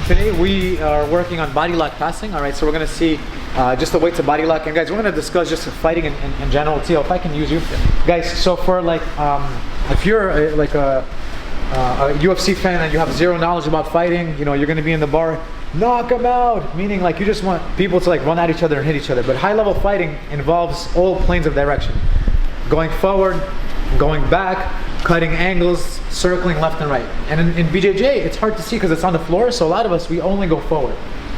Today we are working on body lock passing. All right, so we're gonna see just the weights of body lock. And guys, we're gonna discuss just fighting in general. Tio, if I can use you. Guys, so for like, if you're like a UFC fan and you have zero knowledge about fighting, you know, you're gonna be in the bar, knock them out, meaning like you just want people to like run at each other and hit each other. But high level fighting involves all planes of direction. Going forward, going back, cutting angles, circling left and right. And in BJJ, it's hard to see because it's on the floor, so a lot of us, we only go forward.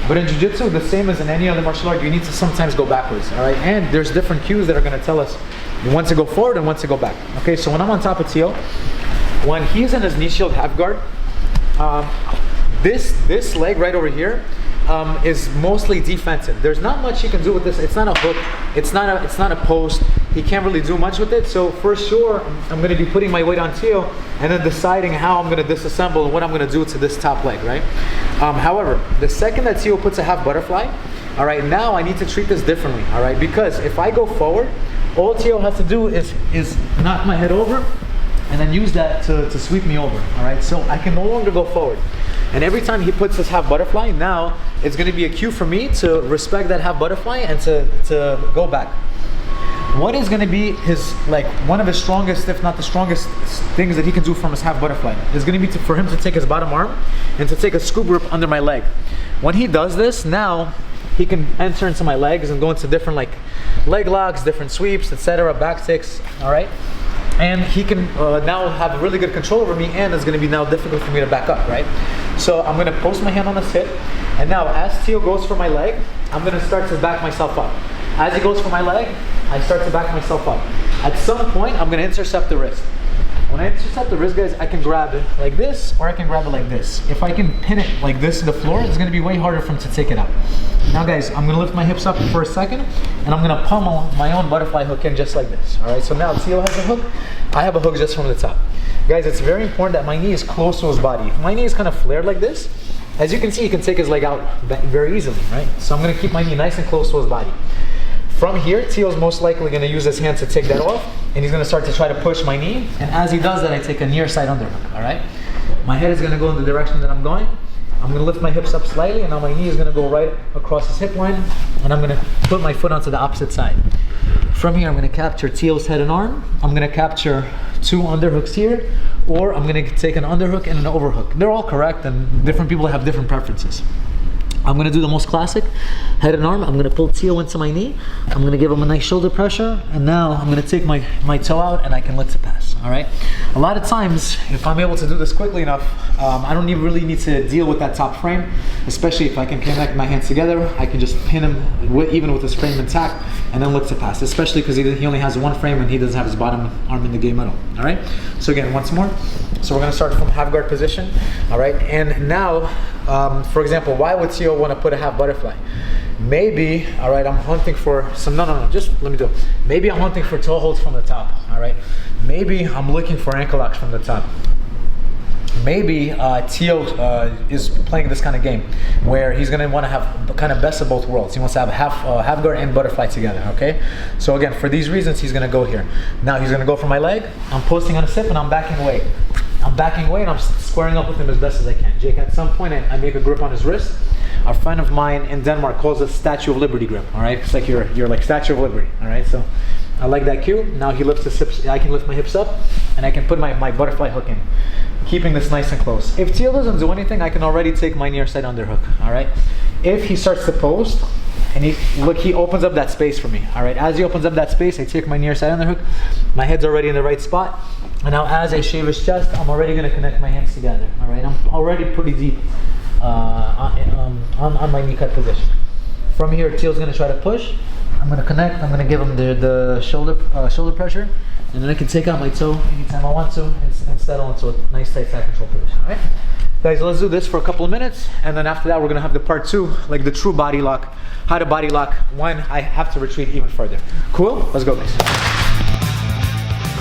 But in Jiu-Jitsu, the same as in any other martial art, you need to sometimes go backwards, all right? And there's different cues that are gonna tell us when to go forward and when to go back. Okay, so when I'm on top of Tio, when he's in his knee shield half guard, this leg right over here is mostly defensive. There's not much he can do with this. It's not a hook, it's not a post. He can't really do much with it. So for sure, I'm gonna be putting my weight on Tio and then deciding how I'm gonna disassemble and what I'm gonna do to this top leg, right? However, the second that Tio puts a half butterfly, all right, now I need to treat this differently, all right? Because if I go forward, all Tio has to do is knock my head over and then use that to sweep me over, all right? So I can no longer go forward. And every time he puts this half butterfly, now it's gonna be a cue for me to respect that half butterfly and to go back. What is gonna be his, like, one of his strongest, if not the strongest things that he can do from his half butterfly is gonna be for him to take his bottom arm and to take a scoop grip under my leg. When he does this, now he can enter into my legs and go into different like leg locks, different sweeps, etc., back kicks, all right? And he can now have really good control over me, and it's going to be now difficult for me to back up, right? So I'm going to post my hand on his hip, and now as Tio goes for my leg, I'm going to start to back myself up. As he goes for my leg, I start to back myself up. At some point, I'm going to intercept the wrist. When I intercept the wrist, guys, I can grab it like this, or I can grab it like this. If I can pin it like this to the floor, it's going to be way harder for him to take it out. Now, guys, I'm going to lift my hips up for a second, and I'm going to pummel my own butterfly hook in just like this. All right, so now Tio has a hook. I have a hook just from the top. Guys, it's very important that my knee is close to his body. If my knee is kind of flared like this, as you can see, he can take his leg out very easily, right? So I'm going to keep my knee nice and close to his body. From here, Tio's most likely going to use his hand to take that off, and he's going to start to try to push my knee. And as he does that, I take a near side underhook, all right? My head is going to go in the direction that I'm going. I'm going to lift my hips up slightly, and now my knee is going to go right across his hip line, and I'm going to put my foot onto the opposite side. From here, I'm going to capture Tio's head and arm. I'm going to capture 2 underhooks here, or I'm going to take an underhook and an overhook. They're all correct, and different people have different preferences. I'm going to do the most classic, head and arm. I'm going to pull Tio into my knee. I'm going to give him a nice shoulder pressure. And now I'm going to take my toe out and I can lift to pass, all right? A lot of times, if I'm able to do this quickly enough, I don't really need to deal with that top frame, especially if I can connect my hands together. I can just pin him even with his frame intact and then lift to pass, especially because he only has one frame and he doesn't have his bottom arm in the game at all, all right? So again, once more. So we're going to start from half guard position, all right? And now, for example, why would Tio want to put a half butterfly? Maybe, all right, I'm hunting for some, no, just let me do it. Maybe I'm hunting for toe holds from the top, all right? Maybe I'm looking for ankle locks from the top. Maybe Tio is playing this kind of game where he's going to want to have kind of best of both worlds. He wants to have half guard and butterfly together, okay? So again, for these reasons, he's going to go here. Now he's going to go for my leg. I'm posting on his hip and I'm backing away. I'm backing away and I'm squaring up with him as best as I can. Jake, at some point, I make a grip on his wrist. A friend of mine in Denmark calls it Statue of Liberty grip, all right? It's like you're like Statue of Liberty, all right? So I like that cue. Now he lifts his hips, I can lift my hips up and I can put my butterfly hook in, keeping this nice and close. If Tio doesn't do anything, I can already take my near side underhook, all right? If he starts to post, and he opens up that space for me, all right? As he opens up that space, I take my near side underhook. My head's already in the right spot. And now as I shave his chest, I'm already gonna connect my hands together, all right? I'm already pretty deep on my knee cut position. From here, Tio's gonna try to push. I'm gonna connect, I'm gonna give him the shoulder pressure, and then I can take out my toe anytime I want to and settle into a nice tight side control position, all right? Guys, let's do this for a couple of minutes, and then after that, we're gonna have the part 2, like the true body lock, how to body lock when I have to retreat even further. Cool? Let's go, guys.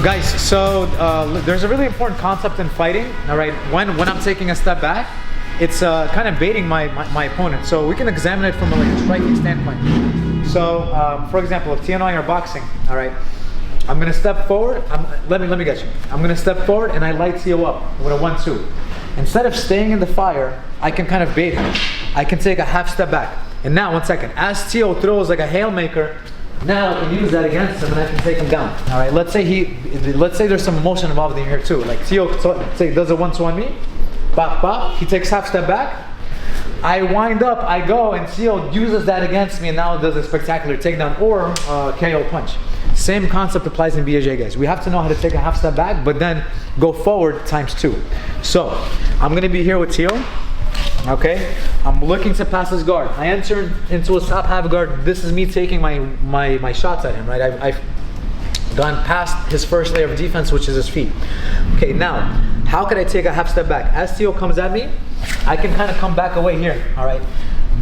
Guys, so there's a really important concept in fighting, all right? When I'm taking a step back, it's kind of baiting my opponent. So we can examine it from a striking standpoint. So, for example, if Tio and I are boxing, all right, I'm gonna step forward. Let me get you. I'm gonna step forward and I light Tio up with a 1-2. instead of staying in the fire, I can kind of bait him. I can take a half step back. And now, 1 second, as Tio throws like a haymaker, now I can use that against him and I can take him down. All right, let's say there's some emotion involved in here too. Like Tio say does a 1-2 on me, bop, bop, he takes half step back. I wind up, I go, and Tio uses that against me and now does a spectacular takedown or KO punch. Same concept applies in BJJ, guys. We have to know how to take a half step back, but then go forward ×2. So, I'm gonna be here with Tio. Okay, I'm looking to pass his guard. I enter into his top half guard. This is me taking my shots at him, right? I've gone past his first layer of defense, which is his feet. Okay, now, how can I take a half step back? As Tio comes at me, I can kind of come back away here, all right?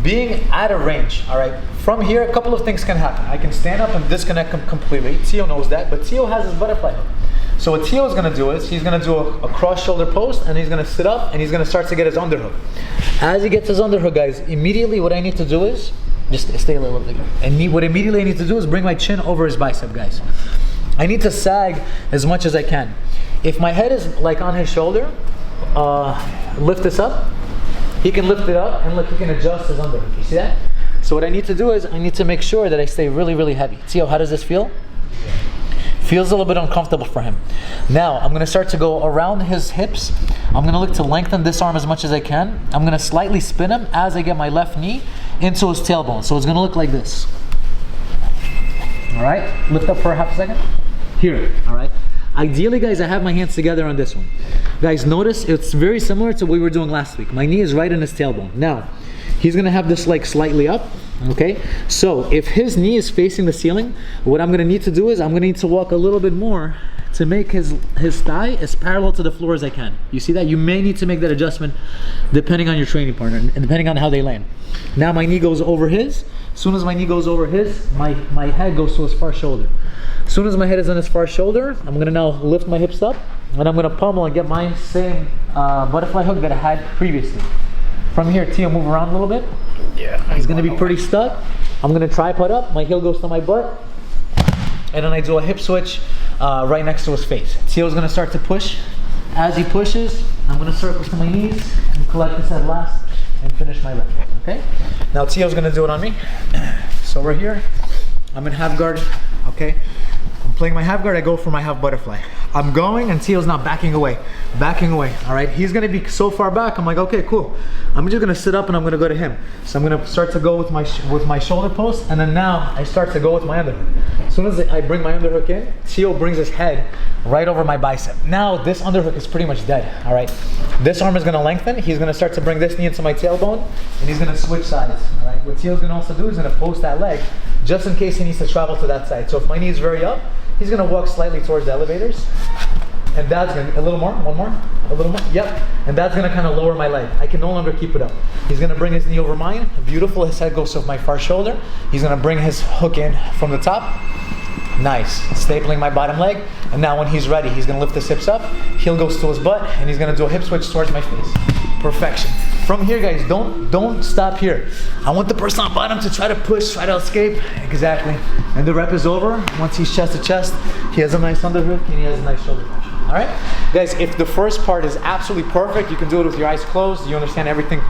Being at a range, all right? From here, a couple of things can happen. I can stand up and disconnect him completely. Tio knows that, but Tio has his butterfly hook. So what Tio is going to do is, he's going to do a cross shoulder post, and he's going to sit up, and he's going to start to get his underhook. As he gets his underhook, guys, immediately what I need to do is, just stay a little bit bigger. And what immediately I need to do is bring my chin over his bicep, guys. I need to sag as much as I can. If my head is like on his shoulder, lift this up. He can lift it up, and look, he can adjust his underhook. You see that? So what I need to do is, I need to make sure that I stay really, really heavy. Tio, how does this feel? Feels a little bit uncomfortable for him. Now, I'm gonna start to go around his hips. I'm gonna look to lengthen this arm as much as I can. I'm gonna slightly spin him as I get my left knee into his tailbone. So it's gonna look like this. All right, lift up for a half a second. Here, all right. Ideally, guys, I have my hands together on this one. Guys, notice it's very similar to what we were doing last week. My knee is right in his tailbone. Now, he's gonna have this leg slightly up, okay? So if his knee is facing the ceiling, what I'm gonna need to do is I'm gonna need to walk a little bit more to make his thigh as parallel to the floor as I can. You see that? You may need to make that adjustment depending on your training partner and depending on how they land. Now my knee goes over his. As soon as my knee goes over his, my head goes to his far shoulder. As soon as my head is on his far shoulder, I'm gonna now lift my hips up, and I'm gonna pummel and get my same butterfly hook that I had previously. From here, Tio, move around a little bit. Yeah. He's gonna be pretty stuck. I'm gonna tripod up, my heel goes to my butt, and then I do a hip switch right next to his face. Tio's gonna start to push. As he pushes, I'm gonna circle to my knees and collect this head last and finish my left, okay? Now Tio's gonna do it on me. So we're here, I'm in half guard, okay? I'm playing my half guard, I go for my half butterfly. I'm going and Tio's now backing away, all right? He's gonna be so far back, I'm like, okay, cool. I'm just gonna sit up and I'm gonna go to him. So I'm gonna start to go with my shoulder post, and then now I start to go with my underhook. As soon as I bring my underhook in, Tio brings his head right over my bicep. Now this underhook is pretty much dead, all right? This arm is gonna lengthen, he's gonna start to bring this knee into my tailbone, and he's gonna switch sides, all right? What Tio's gonna also do is gonna post that leg, just in case he needs to travel to that side. So if my knee is very up, he's gonna walk slightly towards the elevators, and that's gonna, a little more, one more, a little more, yep. And that's gonna kind of lower my leg. I can no longer keep it up. He's gonna bring his knee over mine, beautiful, his head goes to my far shoulder. He's gonna bring his hook in from the top. Nice, stapling my bottom leg. And now when he's ready, he's gonna lift his hips up, heel goes to his butt, and he's gonna do a hip switch towards my face. Perfection. From here, guys, don't stop here. I want the person on bottom to try to push, try to escape. Exactly. And the rep is over. Once he's chest to chest, he has a nice underhook and he has a nice shoulder punch. All right, guys, if the first part is absolutely perfect, you can do it with your eyes closed. You understand everything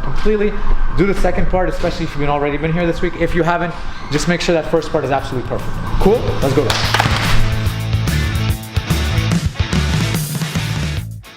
completely. Do the second part, especially if you've already been here this week. If you haven't, just make sure that first part is absolutely perfect. Cool? Let's go.